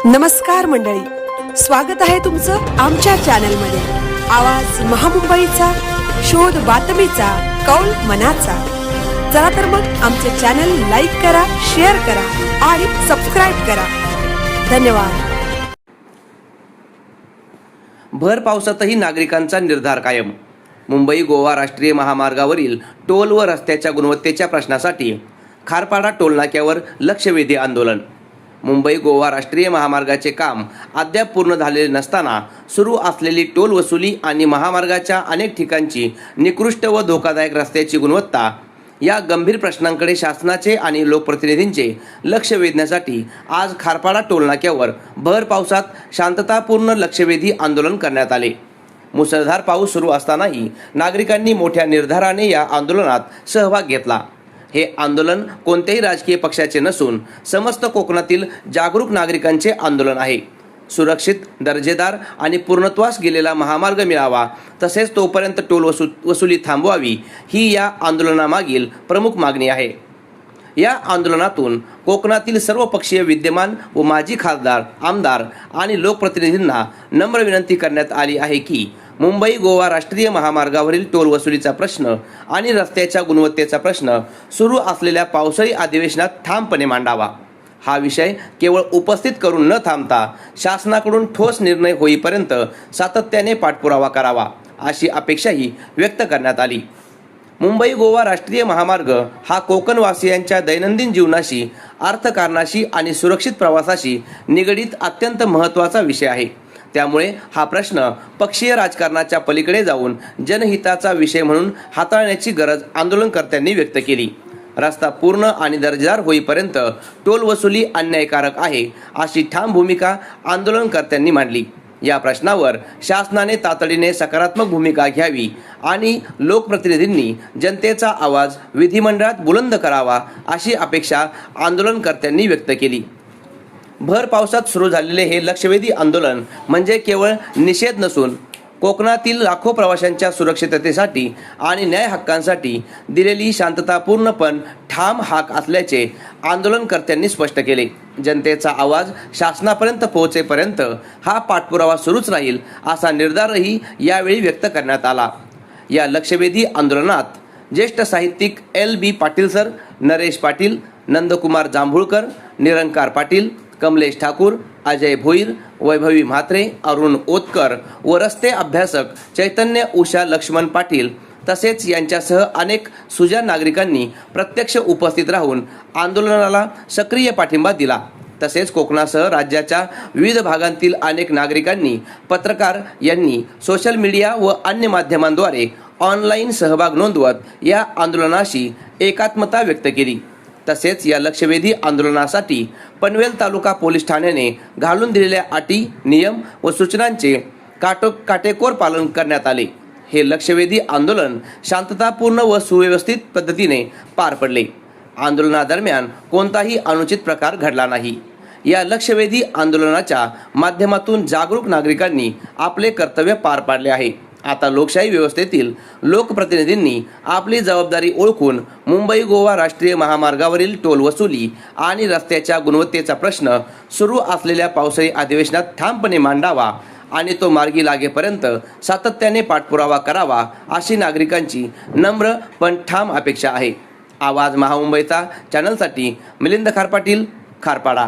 नमस्कार मंडळी, स्वागत आहे तुमचं आमच्या चॅनलमध्ये। आवाज महामुंबईचा, शोध बातमीचा, कौल मनाचा। चला तर मग आमचे चॅनल लाईक करा, शेअर करा आणि सबस्क्राइब करा। धन्यवाद। भर पावसातही नागरिकांचा निर्धार कायम। मुंबई गोवा राष्ट्रीय महामार्गावरील टोल व रस्त्याच्या गुणवत्तेच्या प्रश्नासाठी खारपाडा टोलनाक्यावर लक्षवेधी आंदोलन। मुंबई गोवा राष्ट्रीय महामार्गाचे काम अद्याप पूर्ण झालेले नसताना सुरू असलेली टोल वसुली आणि महामार्गाच्या अनेक ठिकाणची निकृष्ट व धोकादायक रस्त्याची गुणवत्ता या गंभीर प्रश्नांकडे शासनाचे आणि लोकप्रतिनिधींचे लक्ष वेधण्यासाठी आज खारपाडा टोलनाक्यावर भर पावसात शांततापूर्ण लक्षवेधी आंदोलन करण्यात आले। मुसळधार पाऊस सुरू असतानाही नागरिकांनी मोठ्या निर्धाराने या आंदोलनात सहभाग घेतला। हे आंदोलन कोणत्याही राजकीय पक्षाचे नसून समस्त कोकणातील जागरूक नागरिकांचे आंदोलन आहे। सुरक्षित, दर्जेदार आणि पूर्णत्वास गेलेला महामार्ग मिळावा, तसेच तोपर्यंत टोल वसुली थांबवावी ही या आंदोलनामागील प्रमुख मागणी आहे। या आंदोलनातून कोकणातील सर्व पक्षीय विद्यमान व माजी खासदार, आमदार आणि लोकप्रतिनिधींना नम्र विनंती करण्यात आली आहे की मुंबई गोवा राष्ट्रीय महामार्गावरील टोल वसुलीचा प्रश्न आणि रस्त्याच्या गुणवत्तेचा प्रश्न सुरू असलेल्या पावसाळी अधिवेशनात ठामपणे मांडावा। हा विषय केवळ उपस्थित करून न थांबता शासनाकडून ठोस निर्णय होईपर्यंत सातत्याने पाठपुरावा करावा, अशी अपेक्षाही व्यक्त करण्यात आली। मुंबई गोवा राष्ट्रीय महामार्ग हा कोकणवासियांच्या दैनंदिन जीवनाशी, अर्थकारणाशी आणि सुरक्षित प्रवासाशी निगडीत अत्यंत महत्त्वाचा विषय आहे। त्यामुळे हा प्रश्न पक्षीय राजकारणाच्या पलीकडे जाऊन जनहिताचा विषय म्हणून हाताळण्याची गरज आंदोलनकर्त्यांनी व्यक्त केली। रस्ता पूर्ण आणि दर्जेदार होईपर्यंत टोल वसुली अन्यायकारक आहे, अशी ठाम भूमिका आंदोलनकर्त्यांनी मांडली। या प्रश्नावर शासनाने तातडीने सकारात्मक भूमिका घ्यावी आणि लोकप्रतिनिधींनी जनतेचा आवाज विधिमंडळात बुलंद करावा, अशी अपेक्षा आंदोलनकर्त्यांनी व्यक्त केली। भर पावसात सुरू झालेले हे लक्षवेधी आंदोलन म्हणजे केवळ निषेध नसून कोकणातील लाखो प्रवाशांच्या सुरक्षिततेसाठी आणि न्याय हक्कांसाठी दिलेली शांततापूर्ण पण ठाम हाक असल्याचे आंदोलनकर्त्यांनी स्पष्ट केले। जनतेचा आवाज शासनापर्यंत पोहोचेपर्यंत हा पाठपुरावा सुरूच राहील, असा निर्धारही यावेळी व्यक्त करण्यात आला। या लक्षवेधी आंदोलनात ज्येष्ठ साहित्यिक LB पाटील सर, नरेश पाटील, नंदकुमार जांभूळकर, निरंकार पाटील, कमलेश ठाकूर, अजय भोईर, वैभवी म्हात्रे, अरुण ओतकर व रस्ते अभ्यासक चैतन्य उषा लक्ष्मण पाटील तसेच यांच्यासह अनेक सुजाण नागरिकांनी प्रत्यक्ष उपस्थित राहून आंदोलनाला सक्रिय पाठिंबा दिला। तसेच कोकणासह राज्याच्या विविध भागांतील अनेक नागरिकांनी, पत्रकार यांनी सोशल मीडिया व अन्य माध्यमांद्वारे ऑनलाईन सहभाग नोंदवत या आंदोलनाशी एकात्मता व्यक्त केली। तसेच या लक्षवेधी आंदोलनासाठी पनवेल तालुका पोलीस ठाण्याने घालून दिलेल्या अटी, नियम व सूचनांचे काटेकोर पालन करण्यात आले। हे लक्षवेधी आंदोलन शांततापूर्ण व सुव्यवस्थित पद्धतीने पार पडले। आंदोलनादरम्यान कोणताही अनुचित प्रकार घडला नाही। या लक्षवेधी आंदोलनाच्या माध्यमातून जागरूक नागरिकांनी आपले कर्तव्य पार पाडले आहे। आता लोकशाही व्यवस्थेतील लोकप्रतिनिधींनी आपली जबाबदारी ओळखून मुंबई गोवा राष्ट्रीय महामार्गावरील टोल वसुली आणि रस्त्याच्या गुणवत्तेचा प्रश्न सुरू असलेल्या पावसाळी अधिवेशनात ठामपणे मांडावा आणि तो मार्गी लागेपर्यंत सातत्याने पाठपुरावा करावा, अशी नागरिकांची नम्र पण ठाम अपेक्षा आहे। आवाज महामुंबईचा चॅनलसाठी मिलिंद खारपाटील, खारपाडा।